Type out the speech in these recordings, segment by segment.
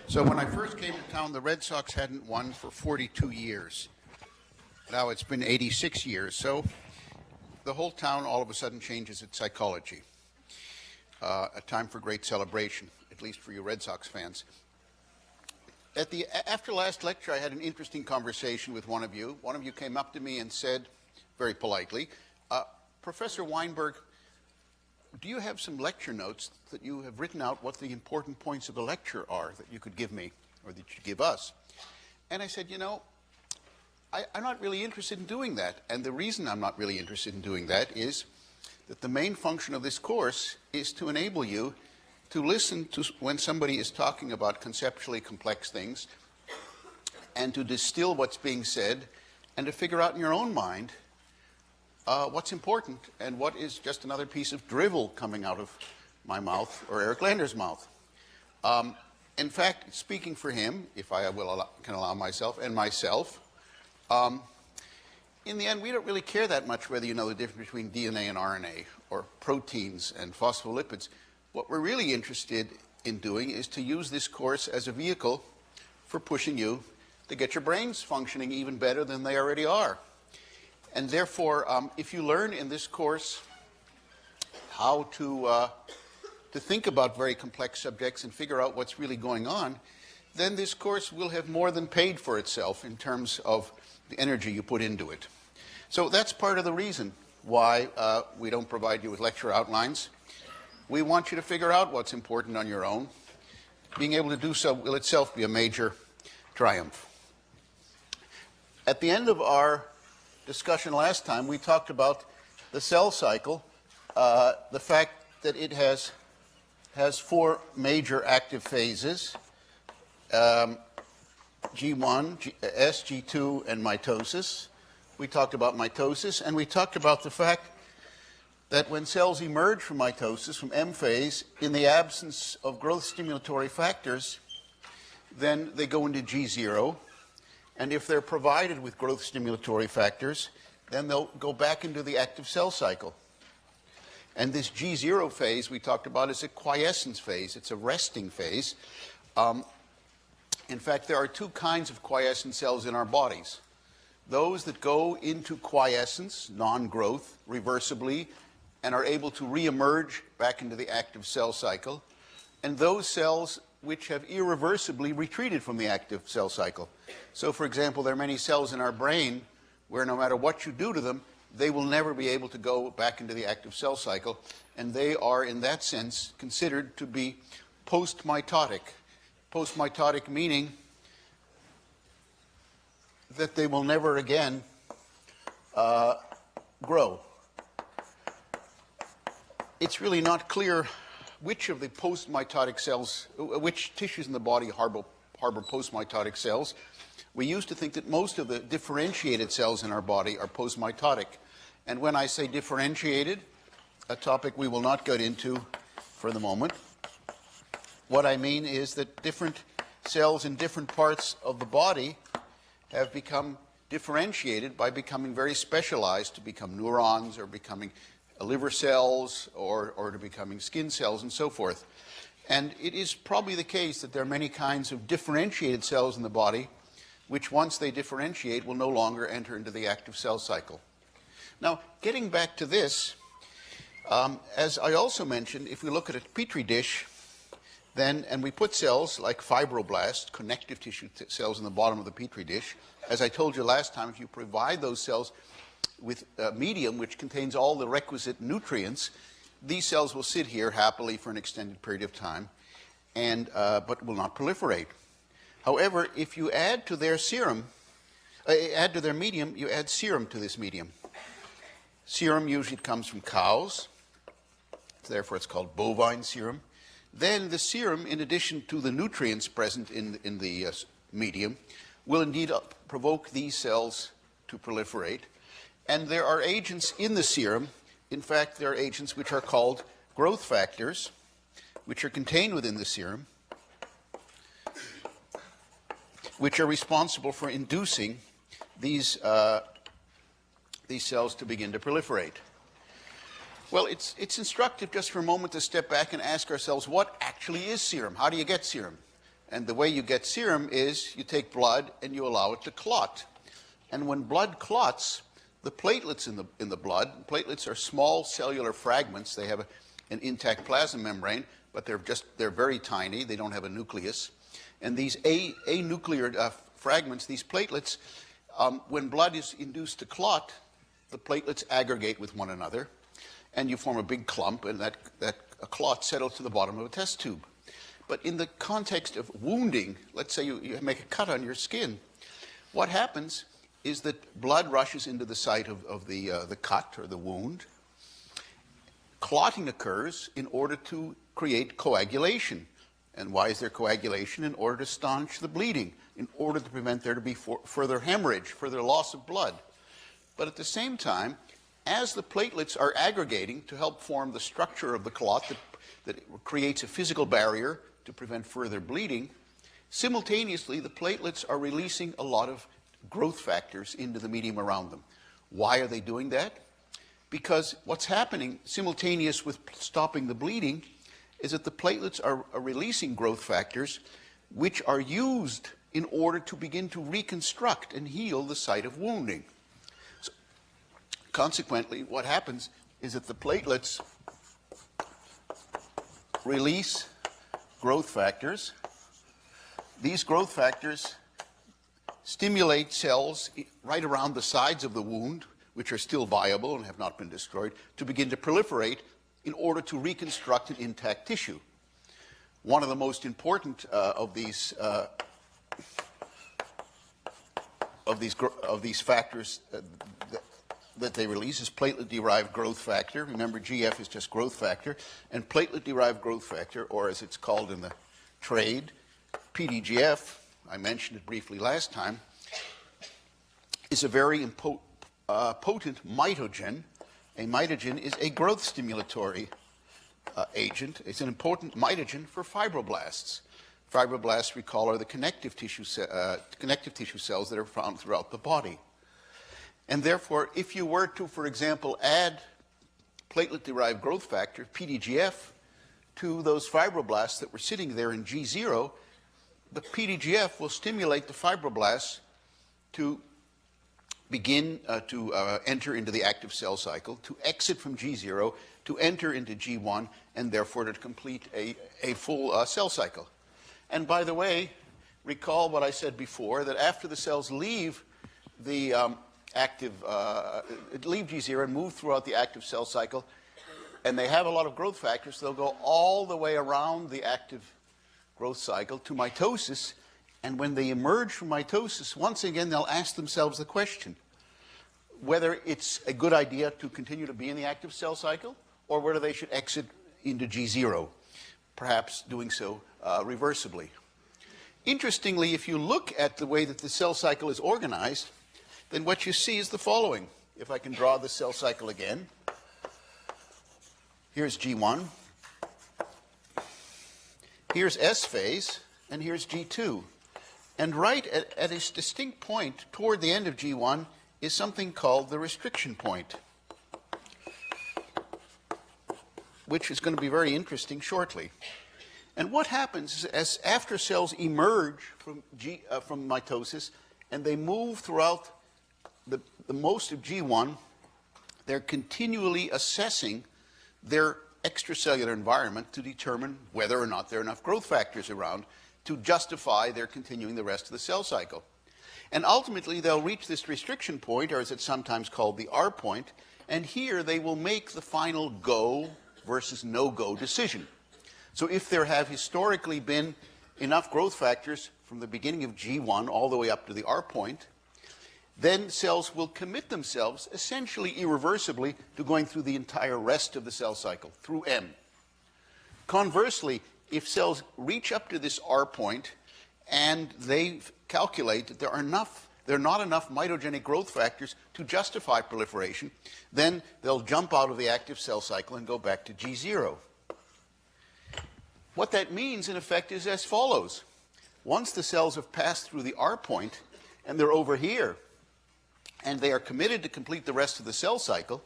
So when I first came to town, the Red Sox hadn't won for 42 years. Now it's been 86 years. So the whole town all of a sudden changes its psychology. A time for great celebration, at least for you Red Sox fans. After last lecture, I had an interesting conversation with one of you. One of you came up to me and said, very politely, Professor Weinberg, do you have some lecture notes that you have written out what the important points of the lecture are that you could give me or that you give us? And I said, you know, I'm not really interested in doing that. And the reason I'm not really interested in doing that is that the main function of this course is to enable you to listen to when somebody is talking about conceptually complex things and to distill what's being said and to figure out in your own mind what's important and what is just another piece of drivel coming out of my mouth or Eric Lander's mouth. In fact, speaking for him, if I can allow myself, and myself, in the end, we don't really care that much whether you know the difference between DNA and RNA or proteins and phospholipids. What we're really interested in doing is to use this course as a vehicle for pushing you to get your brains functioning even better than they already are. And therefore, if you learn in this course how to think about very complex subjects and figure out what's really going on, then this course will have more than paid for itself in terms of the energy you put into it. So that's part of the reason why we don't provide you with lecture outlines. We want you to figure out what's important on your own. Being able to do so will itself be a major triumph. At the end of our discussion last time, we talked about the cell cycle, the fact that it has four major active phases, G1, S, G2, and mitosis. We talked about mitosis, and we talked about the fact that when cells emerge from mitosis, from M phase, in the absence of growth stimulatory factors, then they go into G0. And if they're provided with growth stimulatory factors, then they'll go back into the active cell cycle. And this G0 phase we talked about is a quiescence phase. It's a resting phase. In fact, there are two kinds of quiescent cells in our bodies. Those that go into quiescence, non-growth, reversibly, and are able to re-emerge back into the active cell cycle, and those cells which have irreversibly retreated from the active cell cycle. So, for example, there are many cells in our brain where no matter what you do to them, they will never be able to go back into the active cell cycle, and they are, in that sense, considered to be post-mitotic. Post-mitotic meaning that they will never again grow. It's really not clear which of the post-mitotic cells, which tissues in the body harbor post-mitotic cells. We used to think that most of the differentiated cells in our body are post-mitotic. And when I say differentiated, a topic we will not get into for the moment, what I mean is that different cells in different parts of the body have become differentiated by becoming very specialized to become neurons or becoming liver cells or to becoming skin cells and so forth. And it is probably the case that there are many kinds of differentiated cells in the body which once they differentiate will no longer enter into the active cell cycle. Now, getting back to this, as I also mentioned, if we look at a petri dish, then, and we put cells like fibroblasts, connective tissue cells in the bottom of the petri dish, as I told you last time, if you provide those cells with a medium which contains all the requisite nutrients, these cells will sit here happily for an extended period of time, and, but will not proliferate. However, if you add to their serum, add to their medium, you add serum to this medium. Serum usually comes from cows, therefore it's called bovine serum. Then the serum, in addition to the nutrients present in the medium, will indeed provoke these cells to proliferate. And there are agents in the serum. In fact, there are agents which are called growth factors, which are contained within the serum, which are responsible for inducing these cells to begin to proliferate. Well, it's instructive just for a moment to step back and ask ourselves, what actually is serum? How do you get serum? And the way you get serum is you take blood and you allow it to clot. And when blood clots, the platelets in the blood, platelets are small cellular fragments. They have an intact plasma membrane, but they're very tiny. They don't have a nucleus. And these anuclear fragments, these platelets, when blood is induced to clot, the platelets aggregate with one another, and you form a big clump, and that a clot settles to the bottom of a test tube. But in the context of wounding, let's say you make a cut on your skin, what happens is that blood rushes into the site of the cut or the wound. Clotting occurs in order to create coagulation. And why is there coagulation? In order to staunch the bleeding, in order to prevent there to be further hemorrhage, further loss of blood. But at the same time, as the platelets are aggregating to help form the structure of the clot that creates a physical barrier to prevent further bleeding, simultaneously the platelets are releasing a lot of growth factors into the medium around them. Why are they doing that? Because what's happening simultaneous with stopping the bleeding is that the platelets are releasing growth factors which are used in order to begin to reconstruct and heal the site of wounding. So, consequently, what happens is that the platelets release growth factors. These growth factors stimulate cells right around the sides of the wound, which are still viable and have not been destroyed, to begin to proliferate in order to reconstruct an intact tissue. One of the most important of these factors that they release is platelet-derived growth factor. Remember, GF is just growth factor, and platelet-derived growth factor, or as it's called in the trade, PDGF, I mentioned it briefly last time, is a very potent mitogen. A mitogen is a growth stimulatory agent. It's an important mitogen for fibroblasts. Fibroblasts, recall, are the connective tissue cells that are found throughout the body. And therefore, if you were to, for example, add platelet-derived growth factor, PDGF, to those fibroblasts that were sitting there in G0, the PDGF will stimulate the fibroblasts to begin to enter into the active cell cycle, to exit from G0, to enter into G1, and therefore to complete a full cell cycle. And by the way, recall what I said before, that after the cells leave the leave G0 and move throughout the active cell cycle, and they have a lot of growth factors, they'll go all the way around the active growth cycle to mitosis. And when they emerge from mitosis, once again, they'll ask themselves the question whether it's a good idea to continue to be in the active cell cycle or whether they should exit into G0, perhaps doing so reversibly. Interestingly, if you look at the way that the cell cycle is organized, then what you see is the following. If I can draw the cell cycle again, here's G1, here's S phase, and here's G2. And right at a distinct point toward the end of G1 is something called the restriction point, which is going to be very interesting shortly. And what happens is after cells emerge from mitosis and they move throughout the most of G1, they're continually assessing their extracellular environment to determine whether or not there are enough growth factors around to justify their continuing the rest of the cell cycle. And ultimately, they'll reach this restriction point, or as it's sometimes called, the R point, and here they will make the final go versus no-go decision. So if there have historically been enough growth factors from the beginning of G1 all the way up to the R point, then cells will commit themselves essentially irreversibly to going through the entire rest of the cell cycle, through M. Conversely, if cells reach up to this R point and they calculate that there are not enough mitogenic growth factors to justify proliferation, then they'll jump out of the active cell cycle and go back to G0. What that means, in effect, is as follows. Once the cells have passed through the R point and they're over here, and they are committed to complete the rest of the cell cycle,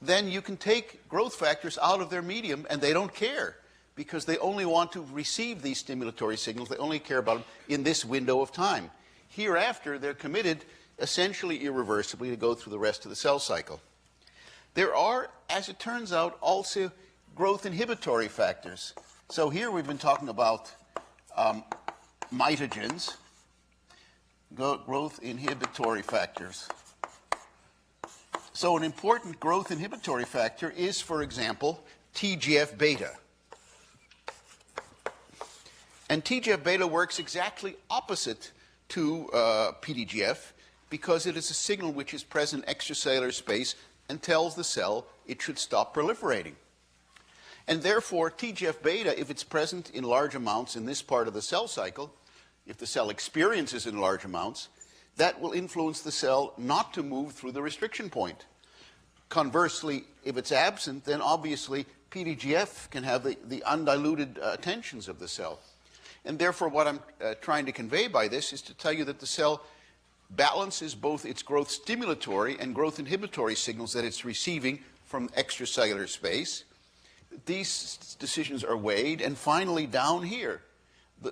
then you can take growth factors out of their medium and they don't care, because they only want to receive these stimulatory signals. They only care about them in this window of time. Hereafter, they're committed essentially irreversibly to go through the rest of the cell cycle. There are, as it turns out, also growth inhibitory factors. So here we've been talking about mitogens, growth inhibitory factors. So an important growth inhibitory factor is, for example, TGF-beta. And TGF-beta works exactly opposite to PDGF because it is a signal which is present in extracellular space and tells the cell it should stop proliferating. And therefore, TGF-beta, if it's present in large amounts in this part of the cell cycle, if the cell experiences in large amounts, that will influence the cell not to move through the restriction point. Conversely, if it's absent, then obviously PDGF can have the undiluted attentions of the cell. And therefore, what I'm trying to convey by this is to tell you that the cell balances both its growth stimulatory and growth inhibitory signals that it's receiving from extracellular space. These decisions are weighed, and finally down here, the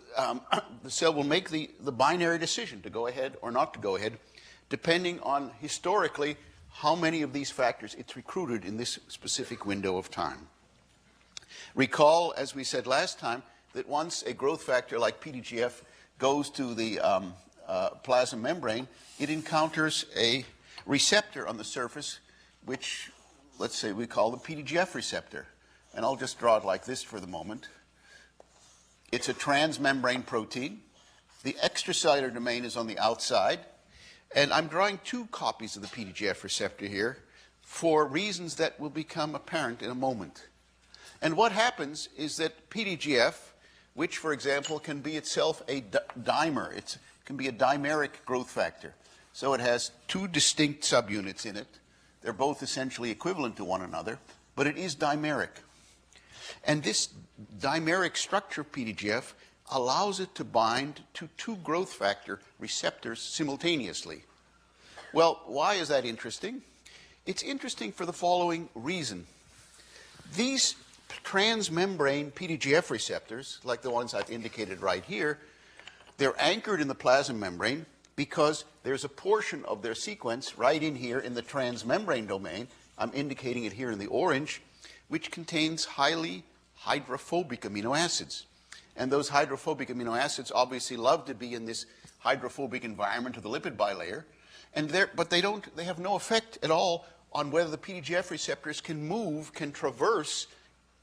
cell will make the binary decision to go ahead or not to go ahead, depending on historically how many of these factors it's recruited in this specific window of time. Recall, as we said last time, that once a growth factor like PDGF goes to the plasma membrane, it encounters a receptor on the surface, which, let's say, we call the PDGF receptor. And I'll just draw it like this for the moment. It's a transmembrane protein. The extracellular domain is on the outside. And I'm drawing two copies of the PDGF receptor here for reasons that will become apparent in a moment. And what happens is that PDGF, which, for example, can be itself a dimer, it can be a dimeric growth factor. So it has two distinct subunits in it. They're both essentially equivalent to one another, but it is dimeric. And this dimeric structure of PDGF allows it to bind to two growth factor receptors simultaneously. Well, why is that interesting? It's interesting for the following reason. These transmembrane PDGF receptors, like the ones I've indicated right here, they're anchored in the plasma membrane because there's a portion of their sequence right in here in the transmembrane domain, I'm indicating it here in the orange, which contains highly hydrophobic amino acids. And those hydrophobic amino acids obviously love to be in this hydrophobic environment of the lipid bilayer, but they have no effect at all on whether the PDGF receptors can traverse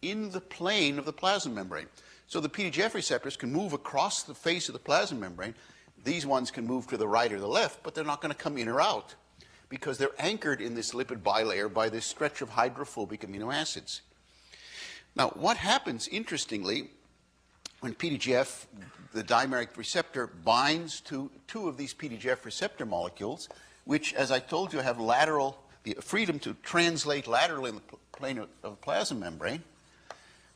in the plane of the plasma membrane. So the PDGF receptors can move across the face of the plasma membrane. These ones can move to the right or the left, but they're not going to come in or out because they're anchored in this lipid bilayer by this stretch of hydrophobic amino acids. Now, what happens, interestingly, when PDGF, the dimeric receptor, binds to two of these PDGF receptor molecules, which, as I told you, have the freedom to translate laterally in the plane of the plasma membrane,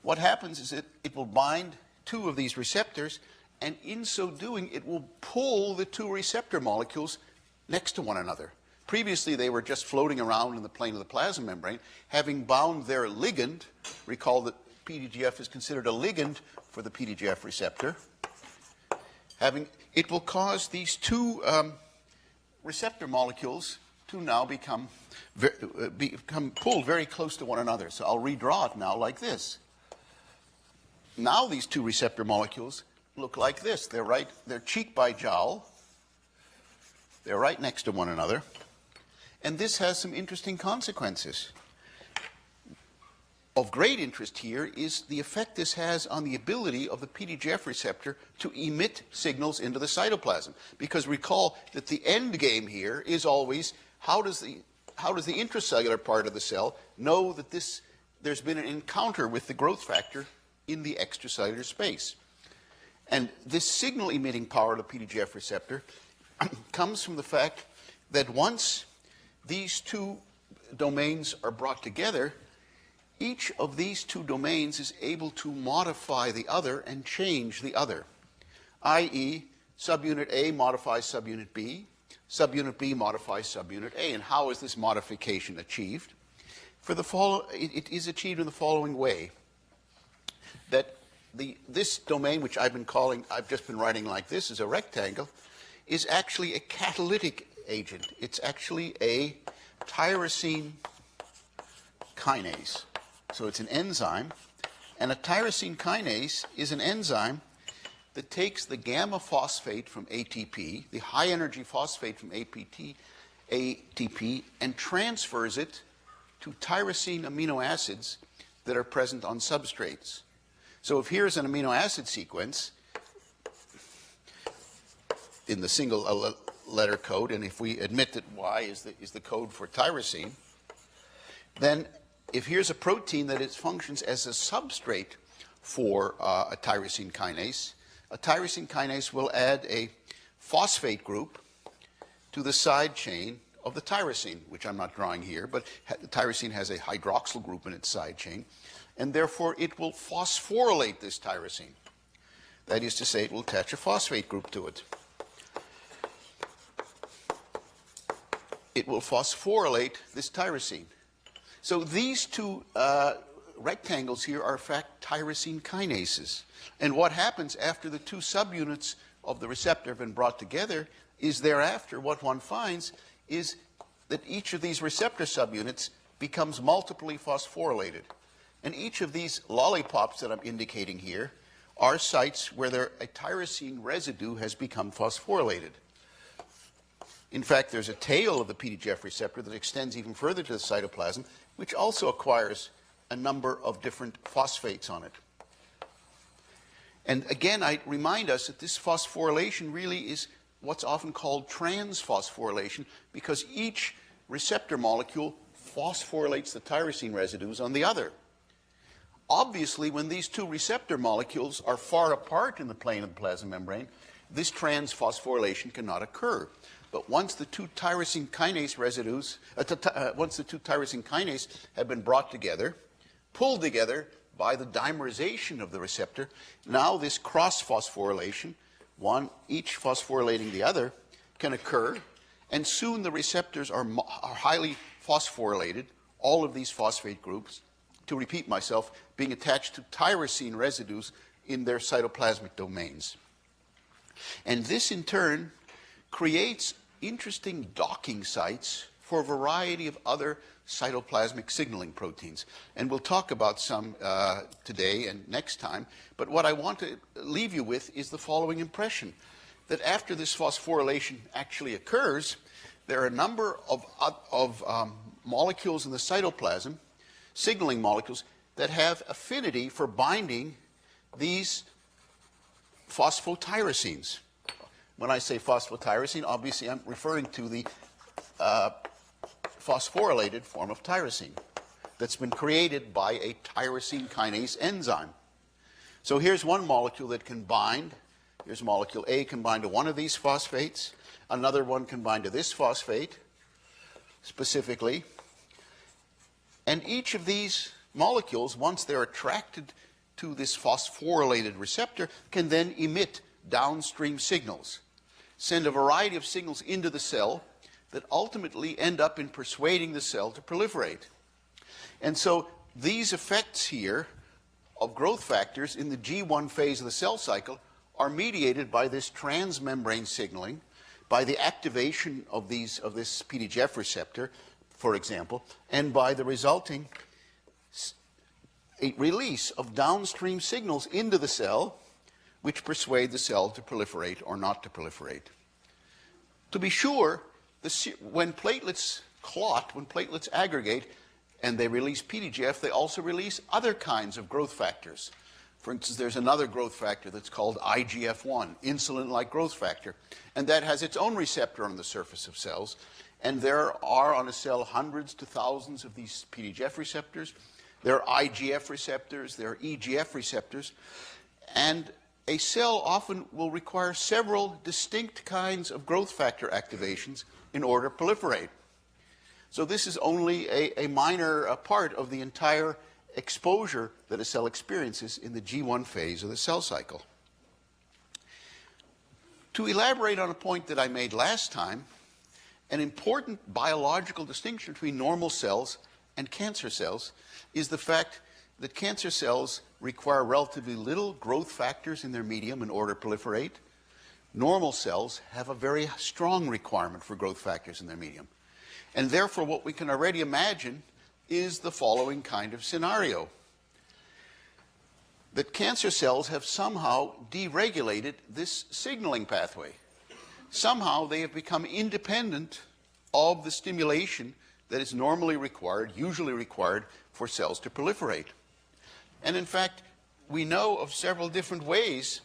what happens is it will bind two of these receptors, and in so doing, it will pull the two receptor molecules next to one another. Previously, they were just floating around in the plane of the plasma membrane, having bound their ligand. Recall that PDGF is considered a ligand for the PDGF receptor. It will cause these two receptor molecules to now become pulled very close to one another. So I'll redraw it now like this. Now these two receptor molecules look like this. They're cheek by jowl. They're right next to one another. And this has some interesting consequences. Of great interest here is the effect this has on the ability of the PDGF receptor to emit signals into the cytoplasm. Because recall that the end game here is always how does the intracellular part of the cell know that there's been an encounter with the growth factor in the extracellular space. And this signal emitting power of the PDGF receptor comes from the fact that once these two domains are brought together, each of these two domains is able to modify the other and change the other, i.e., subunit A modifies subunit B modifies subunit A. And how is this modification achieved? It is achieved in the following way, that this domain, which I've just been writing like this, is a rectangle, is actually a catalytic agent. It's actually a tyrosine kinase. So it's an enzyme, and a tyrosine kinase is an enzyme that takes the gamma phosphate from ATP, the high energy phosphate from ATP, and transfers it to tyrosine amino acids that are present on substrates. So if here's an amino acid sequence in the single letter code, and if we admit that Y is the code for tyrosine, then if here's a protein that functions as a substrate for a tyrosine kinase will add a phosphate group to the side chain of the tyrosine, which I'm not drawing here, but the tyrosine has a hydroxyl group in its side chain, and therefore it will phosphorylate this tyrosine. That is to say, it will attach a phosphate group to it. It will phosphorylate this tyrosine. So these two rectangles here are in fact tyrosine kinases. And what happens after the two subunits of the receptor have been brought together is thereafter what one finds is that each of these receptor subunits becomes multiply phosphorylated. And each of these lollipops that I'm indicating here are sites where a tyrosine residue has become phosphorylated. In fact, there's a tail of the PDGF receptor that extends even further to the cytoplasm, which also acquires a number of different phosphates on it. And again, I remind us that this phosphorylation really is what's often called transphosphorylation, because each receptor molecule phosphorylates the tyrosine residues on the other. Obviously, when these two receptor molecules are far apart in the plane of the plasma membrane, this transphosphorylation cannot occur. But once the two tyrosine kinase have been brought together, pulled together by the dimerization of the receptor, now this cross-phosphorylation, each phosphorylating the other, can occur, and soon the receptors are highly phosphorylated, all of these phosphate groups, to repeat myself, being attached to tyrosine residues in their cytoplasmic domains. And this, in turn, creates interesting docking sites for a variety of other cytoplasmic signaling proteins. And we'll talk about some today and next time. But what I want to leave you with is the following impression, that after this phosphorylation actually occurs, there are a number of molecules in the cytoplasm, signaling molecules, that have affinity for binding these phosphotyrosines. When I say phosphotyrosine, obviously I'm referring to the phosphorylated form of tyrosine that's been created by a tyrosine kinase enzyme. So here's one molecule that can bind. Here's molecule A can bind to one of these phosphates. Another one can bind to this phosphate specifically. And each of these molecules, once they're attracted to this phosphorylated receptor, can then emit downstream signals, send a variety of signals into the cell that ultimately end up in persuading the cell to proliferate. And so these effects here of growth factors in the G1 phase of the cell cycle are mediated by this transmembrane signaling, by the activation of this PDGF receptor, for example, and by the resulting release of downstream signals into the cell, which persuade the cell to proliferate or not to proliferate. To be sure, when platelets clot, when platelets aggregate, and they release PDGF, they also release other kinds of growth factors. For instance, there's another growth factor that's called IGF-1, insulin-like growth factor, and that has its own receptor on the surface of cells. And there are on a cell hundreds to thousands of these PDGF receptors. There are IGF receptors, there are EGF receptors, and a cell often will require several distinct kinds of growth factor activations in order to proliferate. So this is only a minor part of the entire exposure that a cell experiences in the G1 phase of the cell cycle. To elaborate on a point that I made last time, an important biological distinction between normal cells and cancer cells is the fact that cancer cells require relatively little growth factors in their medium in order to proliferate. Normal cells have a very strong requirement for growth factors in their medium. And therefore, what we can already imagine is the following kind of scenario: that cancer cells have somehow deregulated this signaling pathway. Somehow they have become independent of the stimulation that is normally required, usually required, for cells to proliferate. And in fact, we know of several different ways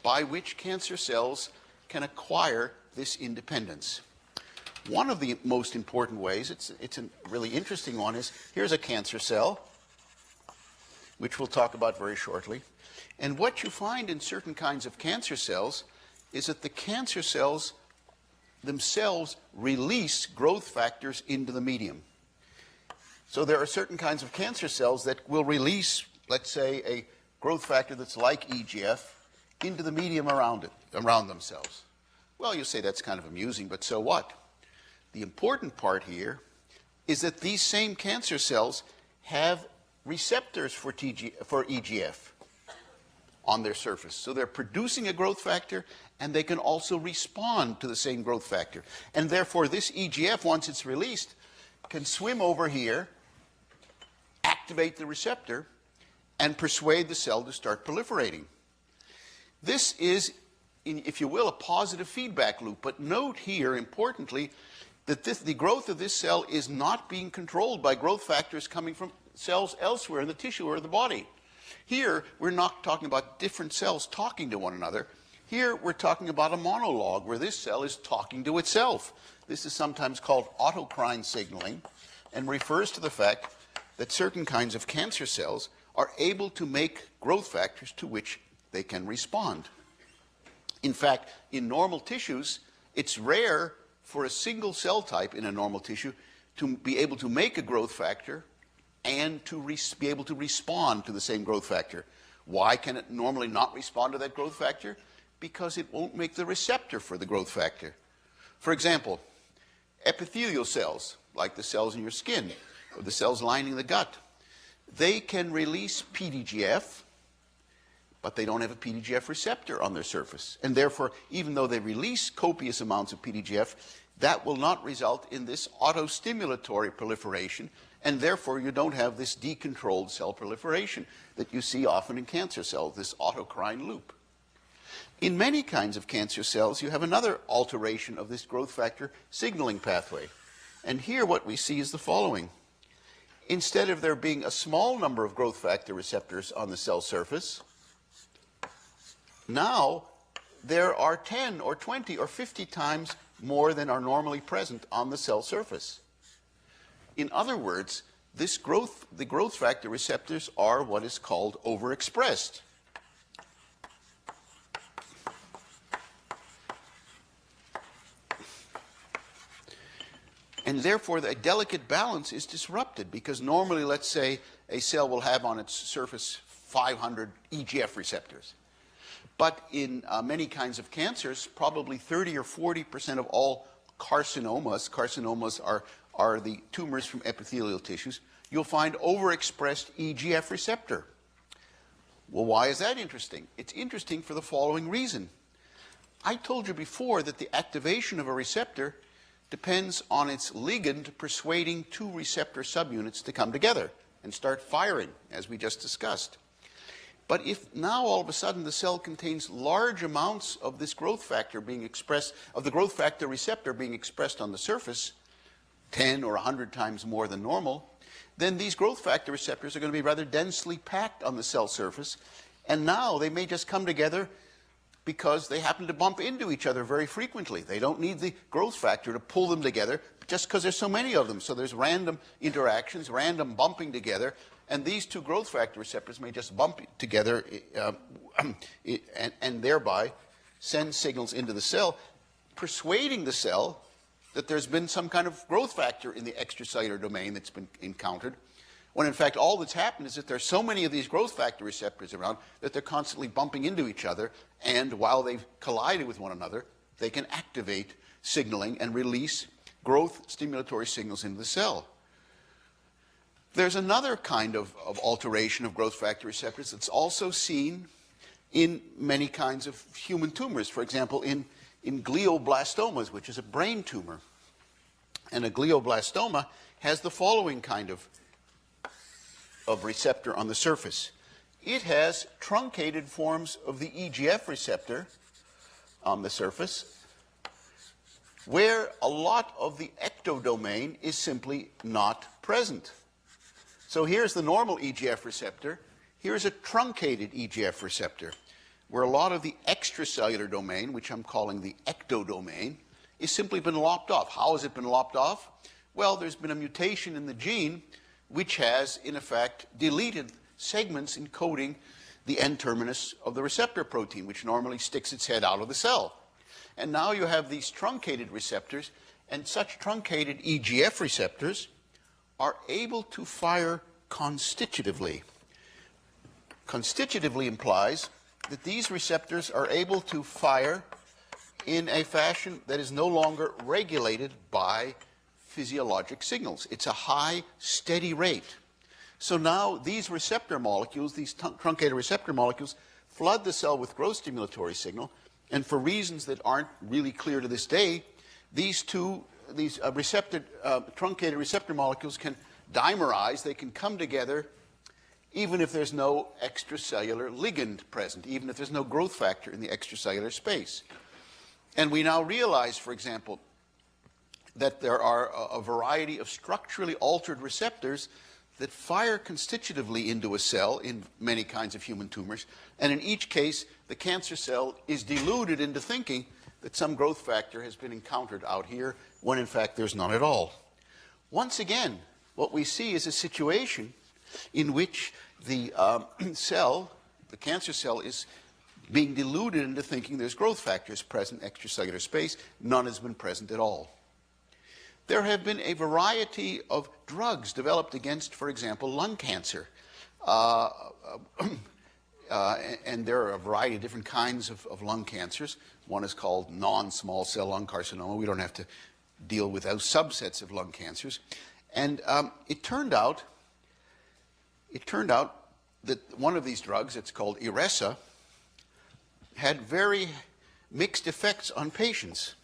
by which cancer cells can acquire this independence. One of the most important ways, it's a really interesting one, is here's a cancer cell, which we'll talk about very shortly. And what you find in certain kinds of cancer cells is that the cancer cells themselves release growth factors into the medium. So there are certain kinds of cancer cells that will release, let's say, a growth factor that's like EGF into the medium around themselves. Well, you say that's kind of amusing, but so what? The important part here is that these same cancer cells have receptors for EGF on their surface. So they're producing a growth factor, and they can also respond to the same growth factor. And therefore, this EGF, once it's released, can swim over here, activate the receptor, and persuade the cell to start proliferating. This is, if you will, a positive feedback loop. But note here, importantly, that the growth of this cell is not being controlled by growth factors coming from cells elsewhere in the tissue or the body. Here, we're not talking about different cells talking to one another. Here, we're talking about a monologue where this cell is talking to itself. This is sometimes called autocrine signaling and refers to the fact that certain kinds of cancer cells are able to make growth factors to which they can respond. In fact, in normal tissues, it's rare for a single cell type in a normal tissue to be able to make a growth factor and to be able to respond to the same growth factor. Why can it normally not respond to that growth factor? Because it won't make the receptor for the growth factor. For example, epithelial cells, like the cells in your skin or the cells lining the gut, they can release PDGF, but they don't have a PDGF receptor on their surface. And therefore, even though they release copious amounts of PDGF, that will not result in this autostimulatory proliferation, and therefore you don't have this decontrolled cell proliferation that you see often in cancer cells, this autocrine loop. In many kinds of cancer cells, you have another alteration of this growth factor signaling pathway. And here what we see is the following. Instead of there being a small number of growth factor receptors on the cell surface, now there are 10 or 20 or 50 times more than are normally present on the cell surface. In other words, the growth factor receptors are what is called overexpressed. And therefore, the delicate balance is disrupted because normally, let's say, a cell will have on its surface 500 EGF receptors. But in many kinds of cancers, probably 30 or 40% of all carcinomas are the tumors from epithelial tissues, you'll find overexpressed EGF receptor. Well, why is that interesting? It's interesting for the following reason. I told you before that the activation of a receptor depends on its ligand persuading two receptor subunits to come together and start firing, as we just discussed. But if now all of a sudden the cell contains large amounts of this growth factor being expressed, of the growth factor receptor being expressed on the surface, 10 or 100 times more than normal, then these growth factor receptors are going to be rather densely packed on the cell surface, and now they may just come together because they happen to bump into each other very frequently. They don't need the growth factor to pull them together just because there's so many of them. So there's random interactions, random bumping together, and these two growth factor receptors may just bump together and thereby send signals into the cell, persuading the cell that there's been some kind of growth factor in the extracellular domain that's been encountered, when in fact all that's happened is that there's so many of these growth factor receptors around that they're constantly bumping into each other, and while they've collided with one another, they can activate signaling and release growth stimulatory signals into the cell. There's another kind of alteration of growth factor receptors that's also seen in many kinds of human tumors. For example, in glioblastomas, which is a brain tumor. And a glioblastoma has the following kind of receptor on the surface. It has truncated forms of the EGF receptor on the surface, where a lot of the ectodomain is simply not present. So here's the normal EGF receptor. Here's a truncated EGF receptor, where a lot of the extracellular domain, which I'm calling the ectodomain, has simply been lopped off. How has it been lopped off? Well, there's been a mutation in the gene which has, in effect, deleted segments encoding the N-terminus of the receptor protein, which normally sticks its head out of the cell. And now you have these truncated receptors, and such truncated EGF receptors are able to fire constitutively. Constitutively implies that these receptors are able to fire in a fashion that is no longer regulated by physiologic signals. It's a high, steady rate. So now these receptor molecules, these truncated receptor molecules, flood the cell with growth stimulatory signal, and for reasons that aren't really clear to this day, these truncated receptor molecules can dimerize, they can come together even if there's no extracellular ligand present, even if there's no growth factor in the extracellular space. And we now realize, for example, that there are a variety of structurally altered receptors that fire constitutively into a cell in many kinds of human tumors, and in each case, the cancer cell is deluded into thinking that some growth factor has been encountered out here, when in fact there's none at all. Once again, what we see is a situation in which the the cancer cell, is being deluded into thinking there's growth factors present in extracellular space. None has been present at all. There have been a variety of drugs developed against, for example, lung cancer. And there are a variety of different kinds of lung cancers. One is called non-small cell lung carcinoma. We don't have to deal with those subsets of lung cancers. And it turned out that one of these drugs, it's called Iressa, had very mixed effects on patients.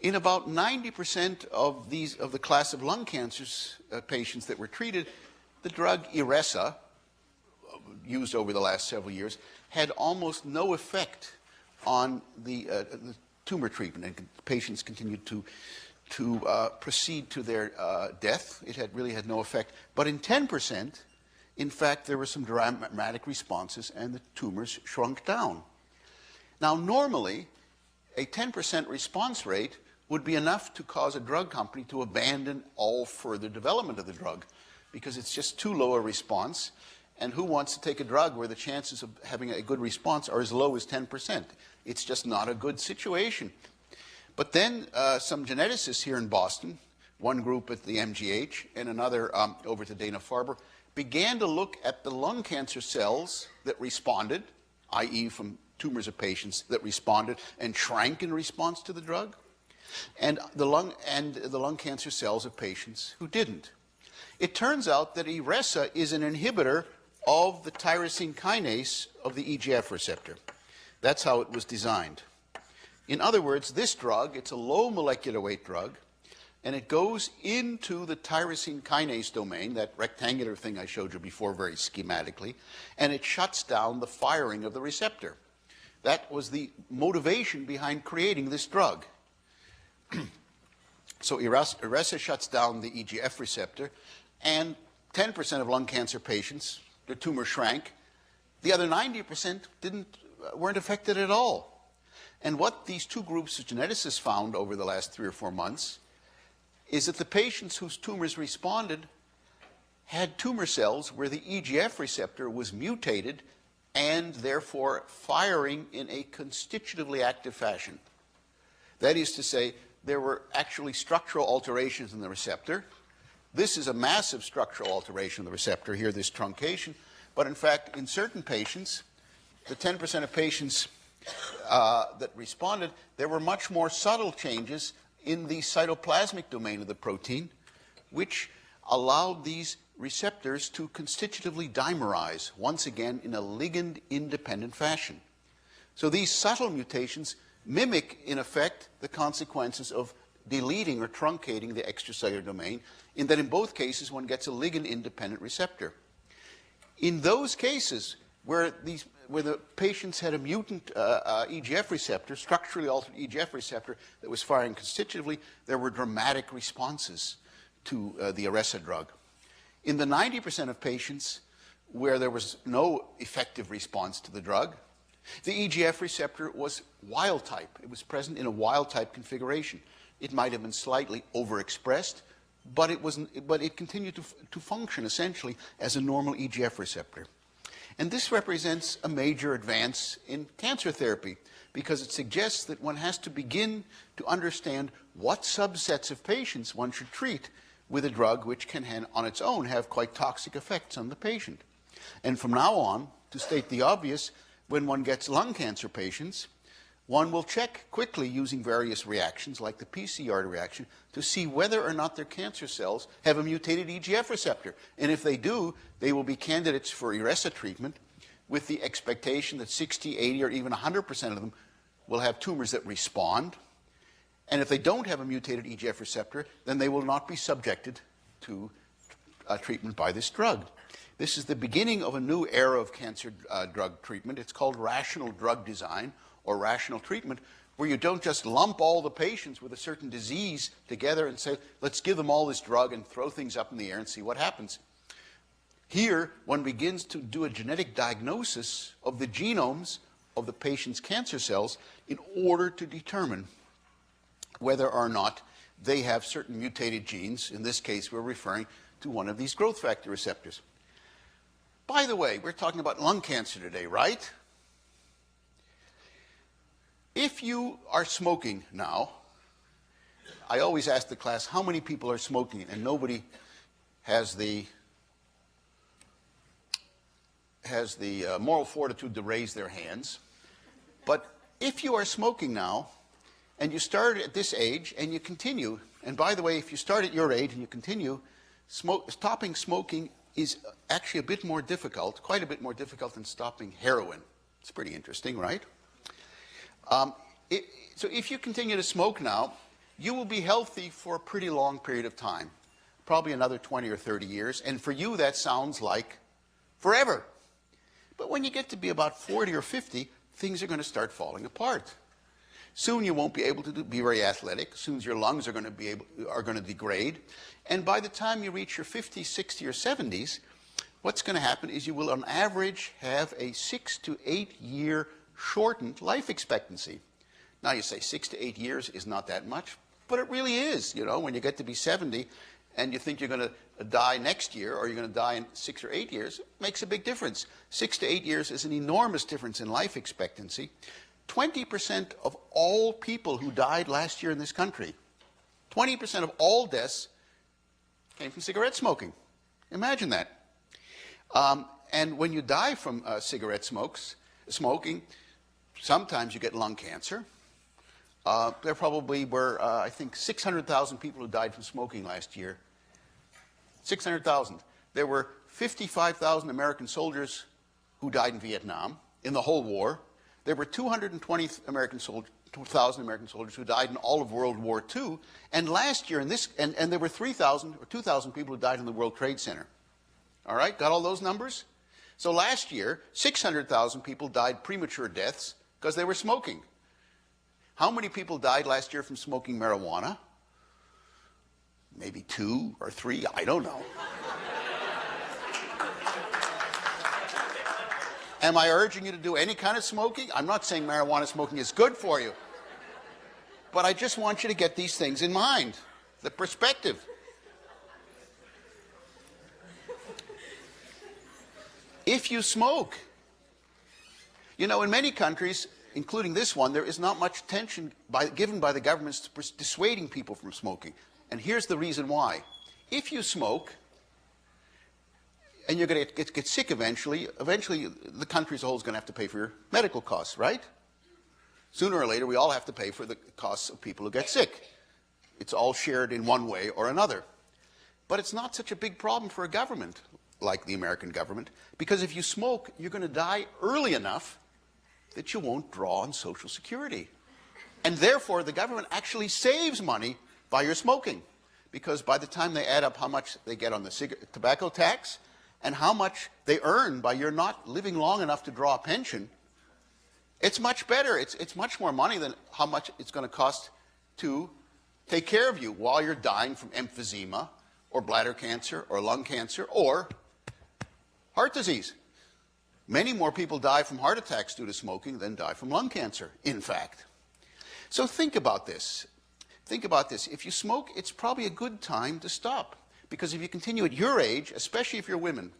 In about 90% of the class of lung cancers patients that were treated, the drug Iressa, used over the last several years, had almost no effect on the tumor treatment, and patients continued to proceed to their death. It really had no effect. But in 10%, in fact, there were some dramatic responses, and the tumors shrunk down. Now, normally, a 10% response rate would be enough to cause a drug company to abandon all further development of the drug, because it's just too low a response. And who wants to take a drug where the chances of having a good response are as low as 10%? It's just not a good situation. But then some geneticists here in Boston, one group at the MGH and another over to Dana-Farber, began to look at the lung cancer cells that responded, i.e. from tumors of patients that responded and shrank in response to the drug, and the lung cancer cells of patients who didn't. It turns out that Iressa is an inhibitor of the tyrosine kinase of the EGF receptor. That's how it was designed. In other words, this drug, it's a low molecular weight drug, and it goes into the tyrosine kinase domain, that rectangular thing I showed you before very schematically, and it shuts down the firing of the receptor. That was the motivation behind creating this drug. So Iressa shuts down the EGF receptor, and 10% of lung cancer patients, their tumor shrank. The other 90% weren't affected at all. And what these two groups of geneticists found over the last 3 or 4 months is that the patients whose tumors responded had tumor cells where the EGF receptor was mutated and therefore firing in a constitutively active fashion. That is to say, there were actually structural alterations in the receptor. This is a massive structural alteration of the receptor here, this truncation. But in fact, in certain patients, the 10% of patients that responded, there were much more subtle changes in the cytoplasmic domain of the protein, which allowed these receptors to constitutively dimerize, once again in a ligand-independent fashion. So these subtle mutations mimic, in effect, the consequences of deleting or truncating the extracellular domain, in that in both cases one gets a ligand-independent receptor. In those cases where the patients had a mutant EGF receptor, structurally altered EGF receptor that was firing constitutively, there were dramatic responses to the Iressa drug. In the 90% of patients where there was no effective response to the drug, the EGF receptor was wild type. It was present in a wild type configuration. It might have been slightly overexpressed, but it continued to function essentially as a normal EGF receptor. And this represents a major advance in cancer therapy, because it suggests that one has to begin to understand what subsets of patients one should treat with a drug which can, on its own, have quite toxic effects on the patient. And from now on, to state the obvious, when one gets lung cancer patients, one will check quickly using various reactions, like the PCR reaction, to see whether or not their cancer cells have a mutated EGF receptor. And if they do, they will be candidates for Iressa treatment, with the expectation that 60, 80, or even 100% of them will have tumors that respond. And if they don't have a mutated EGF receptor, then they will not be subjected to treatment by this drug. This is the beginning of a new era of cancer drug treatment. It's called rational drug design, or rational treatment, where you don't just lump all the patients with a certain disease together and say, let's give them all this drug and throw things up in the air and see what happens. Here, one begins to do a genetic diagnosis of the genomes of the patient's cancer cells in order to determine whether or not they have certain mutated genes. In this case, we're referring to one of these growth factor receptors. By the way, we're talking about lung cancer today, right? If you are smoking now, I always ask the class, how many people are smoking? And nobody has the moral fortitude to raise their hands. But if you are smoking now, and you start at this age and you continue, and by the way, if you start at your age and you continue, stopping smoking is actually a bit more difficult, quite a bit more difficult than stopping heroin. It's pretty interesting, right? So if you continue to smoke now, you will be healthy for a pretty long period of time, probably another 20 or 30 years, and for you that sounds like forever. But when you get to be about 40 or 50, things are going to start falling apart. Soon you won't be able to be very athletic. Soon your lungs are going to degrade. And by the time you reach your 50s, 60s, or 70s, what's going to happen is you will, on average, have a 6 to 8 year shortened life expectancy. Now you say 6 to 8 years is not that much, but it really is. You know, when you get to be 70 and you think you're going to die next year, or you're going to die in 6 or 8 years, it makes a big difference. 6 to 8 years is an enormous difference in life expectancy. 20% of all people who died last year in this country, 20% of all deaths came from cigarette smoking. Imagine that. And when you die from cigarette smoking, sometimes you get lung cancer. There probably were, I think, 600,000 people who died from smoking last year. 600,000. There were 55,000 American soldiers who died in Vietnam in the whole war. There were 220,000 American soldiers who died in all of World War II. And last year, and there were 3,000 or 2,000 people who died in the World Trade Center. All right, got all those numbers? So last year, 600,000 people died premature deaths because they were smoking. How many people died last year from smoking marijuana? Maybe 2 or 3, I don't know. Am I urging you to do any kind of smoking? I'm not saying marijuana smoking is good for you. But I just want you to get these things in mind, the perspective. If you smoke, you know, in many countries, including this one, there is not much attention given by the governments to dissuading people from smoking. And here's the reason why. If you smoke, and you're going to get sick eventually the country as a whole is going to have to pay for your medical costs, right? Sooner or later, we all have to pay for the costs of people who get sick. It's all shared in one way or another. But it's not such a big problem for a government like the American government, because if you smoke, you're going to die early enough that you won't draw on Social Security. And therefore, the government actually saves money by your smoking, because by the time they add up how much they get on the tobacco tax and how much they earn by your not living long enough to draw a pension, it's much better. It's much more money than how much it's going to cost to take care of you while you're dying from emphysema or bladder cancer or lung cancer or heart disease. Many more people die from heart attacks due to smoking than die from lung cancer, in fact. So think about this. Think about this. If you smoke, it's probably a good time to stop. Because if you continue at your age, especially if you're women,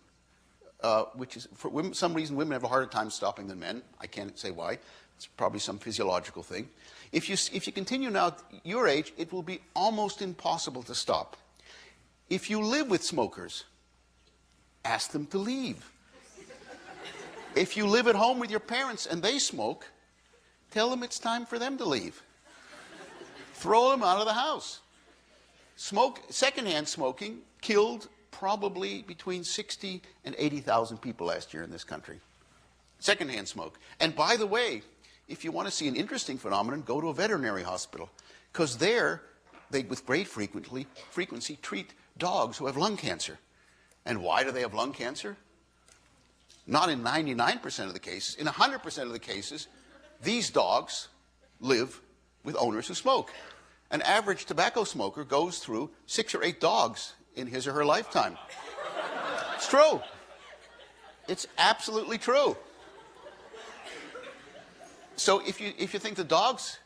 which is, for women, some reason women have a harder time stopping than men. I can't say why. It's probably some physiological thing. If you continue now at your age, it will be almost impossible to stop. If you live with smokers, ask them to leave. If you live at home with your parents and they smoke, tell them it's time for them to leave. Throw them out of the house. Secondhand smoking killed probably between 60 and 80,000 people last year in this country. Secondhand smoke. And by the way, if you want to see an interesting phenomenon, go to a veterinary hospital. Because there, they with great frequency treat dogs who have lung cancer. And why do they have lung cancer? Not in 99% of the cases. In 100% of the cases, these dogs live with owners who smoke. An average tobacco smoker goes through 6 or 8 dogs in his or her lifetime. It's true. It's absolutely true. So if you think the dogs,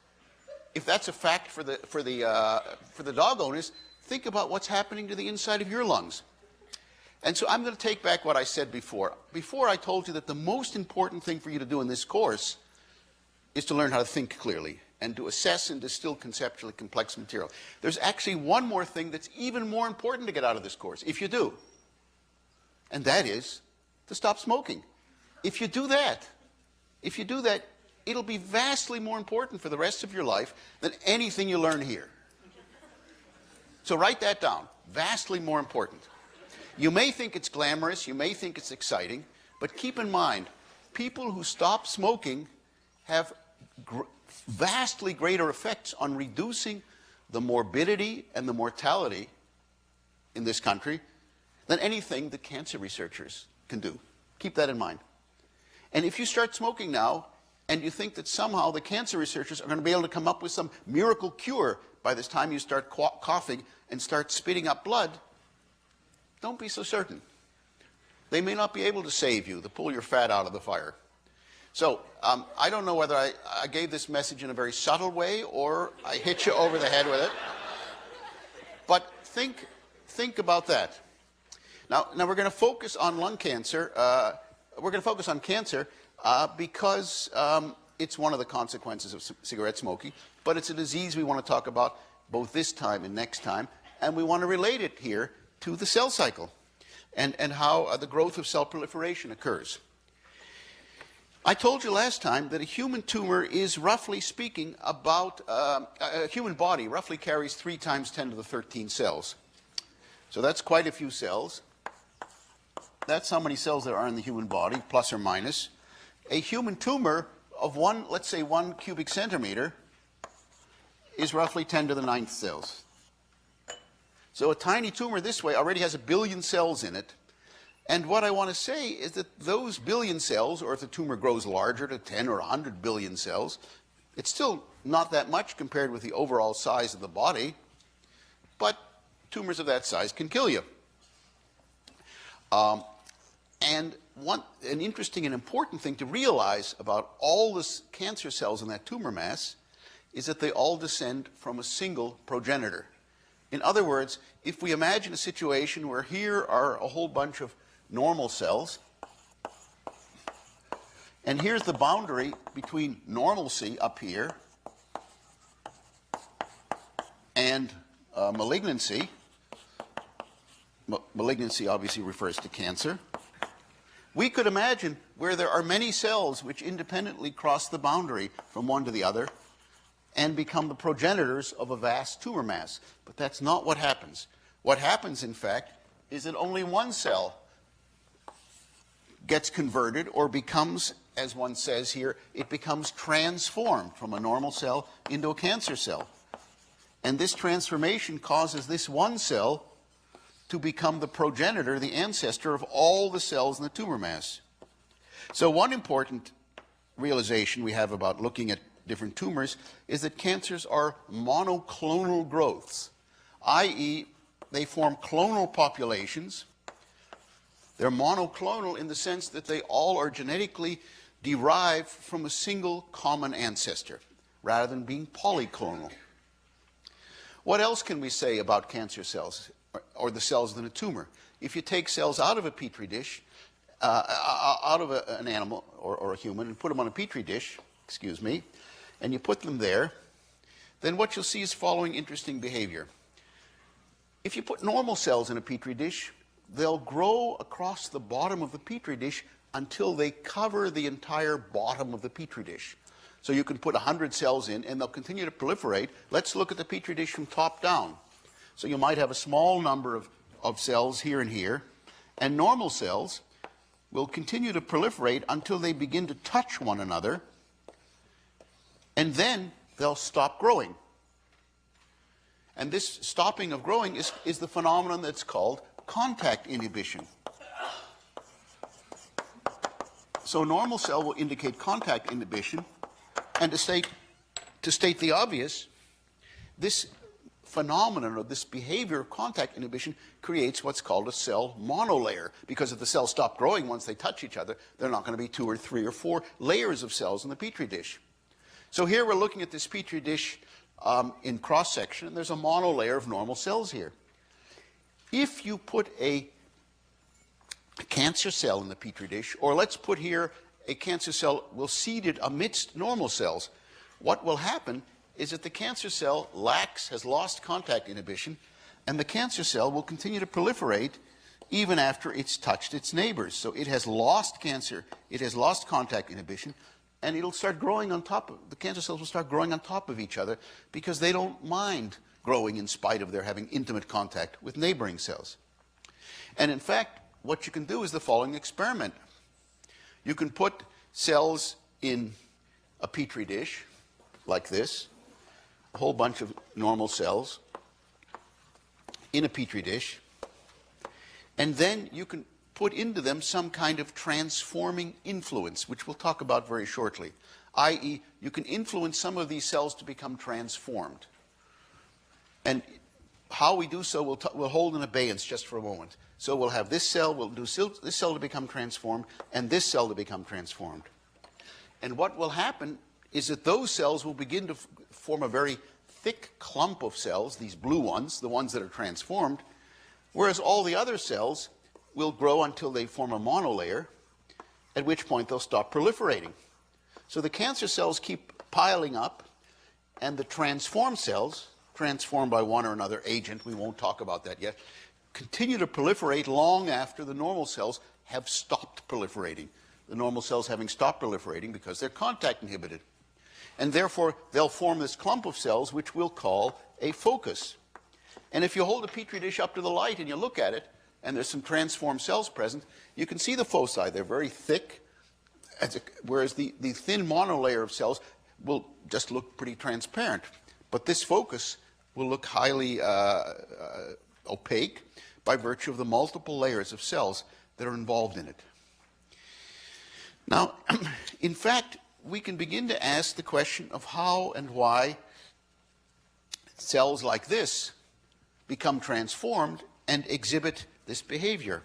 if that's a fact for the dog owners, think about what's happening to the inside of your lungs. And so I'm going to take back what I said before. Before I told you that the most important thing for you to do in this course is to learn how to think clearly and to assess and distill conceptually complex material. There's actually one more thing that's even more important to get out of this course, if you do. And that is to stop smoking. If you do that, it'll be vastly more important for the rest of your life than anything you learn here. So write that down. Vastly more important. You may think it's glamorous, you may think it's exciting, but keep in mind, people who stop smoking have vastly greater effects on reducing the morbidity and the mortality in this country than anything the cancer researchers can do. Keep that in mind. And if you start smoking now, and you think that somehow the cancer researchers are going to be able to come up with some miracle cure by this time you start coughing and start spitting up blood, don't be so certain. They may not be able to save you, to pull your fat out of the fire. So I don't know whether I gave this message in a very subtle way or I hit you over the head with it. But think about that. Now we're going to focus on lung cancer. We're going to focus on cancer because it's one of the consequences of cigarette smoking. But it's a disease we want to talk about both this time and next time. And we want to relate it here to the cell cycle and how the growth of cell proliferation occurs. I told you last time that a human tumor is, roughly speaking, about a human body roughly carries 3 times 10 to the 13 cells. So that's quite a few cells. That's how many cells there are in the human body, plus or minus. A human tumor of let's say 1 cubic centimeter is roughly 10 to the 9th cells. So a tiny tumor this way already has 1 billion cells in it. And what I want to say is that those billion cells, or if the tumor grows larger to 10 or 100 billion cells, it's still not that much compared with the overall size of the body, but tumors of that size can kill you. And an interesting and important thing to realize about all the cancer cells in that tumor mass is that they all descend from a single progenitor. In other words, if we imagine a situation where here are a whole bunch of normal cells, and here's the boundary between normalcy up here and malignancy. Malignancy obviously refers to cancer. We could imagine where there are many cells which independently cross the boundary from one to the other, and become the progenitors of a vast tumor mass. But that's not what happens. What happens, in fact, is that only one cell gets converted or becomes, as one says here, it becomes transformed from a normal cell into a cancer cell. And this transformation causes this one cell to become the progenitor, the ancestor of all the cells in the tumor mass. So one important realization we have about looking at different tumors is that cancers are monoclonal growths, i.e., they form clonal populations. They're monoclonal in the sense that they all are genetically derived from a single common ancestor, rather than being polyclonal. What else can we say about cancer cells, or the cells in a tumor? If you take cells out of a petri dish, out of an animal or a human, and put them on a petri dish, excuse me, and you put them there, then what you'll see is following interesting behavior. If you put normal cells in a petri dish, they'll grow across the bottom of the petri dish until they cover the entire bottom of the petri dish. So you can put 100 cells in, and they'll continue to proliferate. Let's look at the petri dish from top down. So you might have a small number of cells here and here, and normal cells will continue to proliferate until they begin to touch one another, and then they'll stop growing. And this stopping of growing is the phenomenon that's called contact inhibition. So a normal cell will indicate contact inhibition, and to state the obvious, this phenomenon or this behavior of contact inhibition creates what's called a cell monolayer, because if the cells stop growing once they touch each other, there are not going to be 2 or 3 or 4 layers of cells in the petri dish. So here we're looking at this petri dish in cross-section, and there's a monolayer of normal cells here. If you put a cancer cell in the petri dish, or let's put here a cancer cell seated amidst normal cells, what will happen is that the cancer cell has lost contact inhibition, and the cancer cell will continue to proliferate even after it's touched its neighbors. So it has lost cancer, it has lost contact inhibition, and it'll start growing on top of, the cancer cells will start growing on top of each other because they don't mind growing in spite of their having intimate contact with neighboring cells. And in fact, what you can do is the following experiment. You can put cells in a petri dish like this, a whole bunch of normal cells in a petri dish, and then you can put into them some kind of transforming influence, which we'll talk about very shortly, i.e., you can influence some of these cells to become transformed. And how we do so, we'll hold in abeyance just for a moment. So we'll have this cell, we'll do this cell to become transformed, and this cell to become transformed. And what will happen is that those cells will begin to form a very thick clump of cells, these blue ones, the ones that are transformed, whereas all the other cells will grow until they form a monolayer, at which point they'll stop proliferating. So the cancer cells keep piling up, and the transformed cells, transformed by one or another agent, we won't talk about that yet, continue to proliferate long after the normal cells have stopped proliferating. The normal cells having stopped proliferating because they're contact inhibited. And therefore, they'll form this clump of cells, which we'll call a focus. And if you hold a petri dish up to the light and you look at it, and there's some transformed cells present, you can see the foci. They're very thick, whereas the thin monolayer of cells will just look pretty transparent. But this focus will look highly opaque by virtue of the multiple layers of cells that are involved in it. Now, in fact, we can begin to ask the question of how and why cells like this become transformed and exhibit this behavior.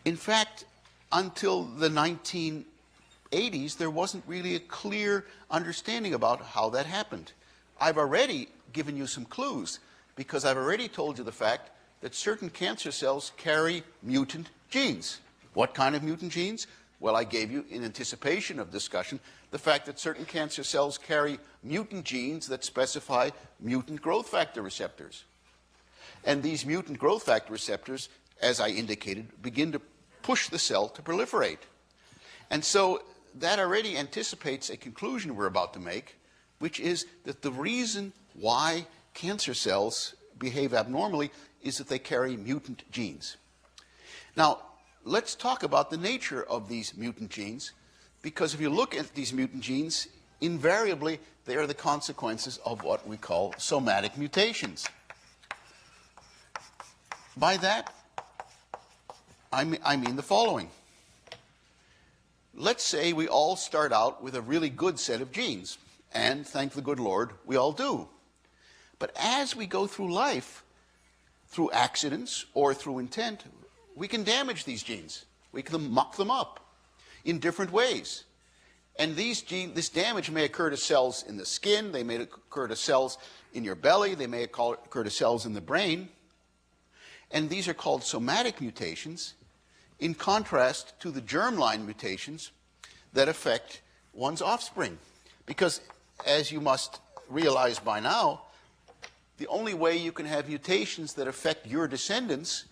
In fact, until the 1980s, there wasn't really a clear understanding about how that happened. I've already given you some clues, because I've already told you the fact that certain cancer cells carry mutant genes. What kind of mutant genes? Well, I gave you, in anticipation of discussion, the fact that certain cancer cells carry mutant genes that specify mutant growth factor receptors. And these mutant growth factor receptors, as I indicated, begin to push the cell to proliferate. And so that already anticipates a conclusion we're about to make, which is that the reason why cancer cells behave abnormally is that they carry mutant genes. Now, let's talk about the nature of these mutant genes, because if you look at these mutant genes, invariably they are the consequences of what we call somatic mutations. By that, I mean the following. Let's say we all start out with a really good set of genes, and thank the good Lord, we all do. But as we go through life, through accidents or through intent, we can damage these genes. We can muck them up in different ways. And this damage may occur to cells in the skin, they may occur to cells in your belly, they may occur to cells in the brain. And these are called somatic mutations, in contrast to the germline mutations that affect one's offspring. Because, as you must realize by now, the only way you can have mutations that affect your descendants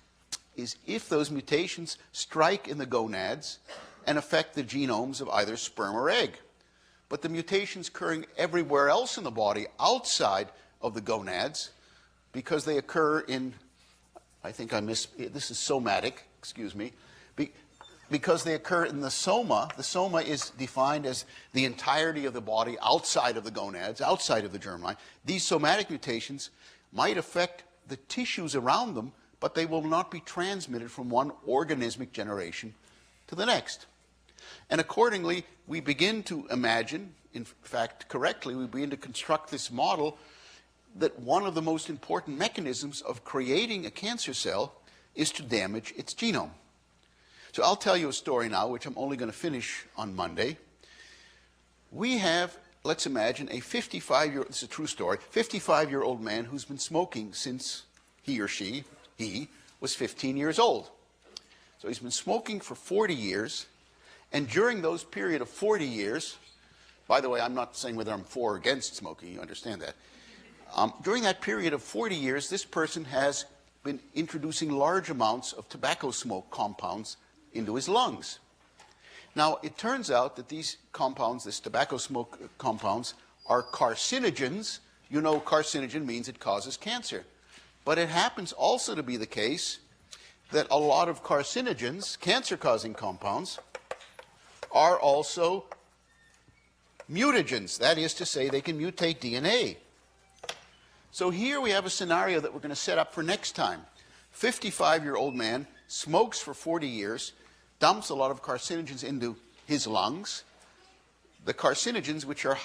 is if those mutations strike in the gonads and affect the genomes of either sperm or egg. But the mutations occurring everywhere else in the body outside of the gonads, because they occur in, this is somatic, excuse me, because they occur in the soma. The soma is defined as the entirety of the body outside of the gonads, outside of the germline. These somatic mutations might affect the tissues around them, but they will not be transmitted from one organismic generation to the next. And accordingly, we begin to imagine, in fact correctly, we begin to construct this model that one of the most important mechanisms of creating a cancer cell is to damage its genome. So I'll tell you a story now, which I'm only going to finish on Monday. We have, let's imagine, a 55-year-old, this is a true story, 55-year-old man who's been smoking since he or she, he, was 15 years old. So he's been smoking for 40 years, and during those period of 40 years, by the way, I'm not saying whether I'm for or against smoking, you understand that. During that period of 40 years, this person has been introducing large amounts of tobacco smoke compounds into his lungs. Now, it turns out that these compounds, this tobacco smoke compounds, are carcinogens. You know, carcinogen means it causes cancer. But it happens also to be the case that a lot of carcinogens, cancer-causing compounds, are also mutagens. That is to say, they can mutate DNA. So here we have a scenario that we're going to set up for next time. 55-year-old man smokes for 40 years, dumps a lot of carcinogens into his lungs. The carcinogens, which are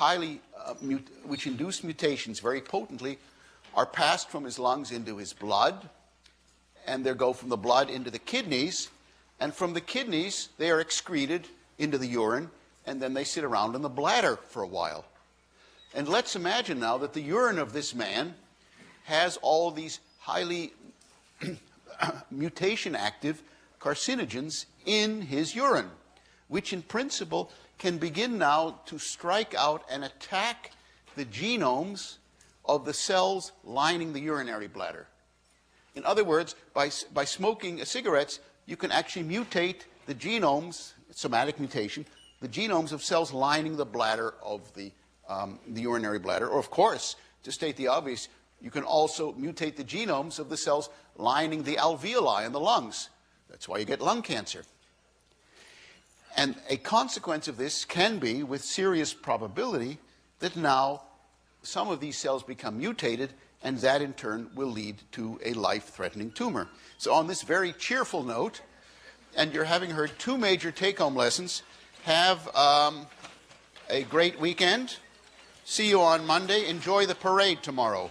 which induce mutations very potently, are passed from his lungs into his blood, and they go from the blood into the kidneys, and from the kidneys they are excreted into the urine, and then they sit around in the bladder for a while. And let's imagine now that the urine of this man has all these highly mutation-active carcinogens in his urine, which in principle can begin now to strike out and attack the genomes of the cells lining the urinary bladder. In other words, by smoking cigarettes, you can actually mutate the genomes, somatic mutation, the genomes of cells lining the bladder of the urinary bladder. Or, of course, to state the obvious, you can also mutate the genomes of the cells lining the alveoli in the lungs. That's why you get lung cancer. And a consequence of this can be, with serious probability, that now some of these cells become mutated, and that in turn will lead to a life-threatening tumor. So on this very cheerful note, and you're having heard two major take-home lessons, have a great weekend. See you on Monday. Enjoy the parade tomorrow.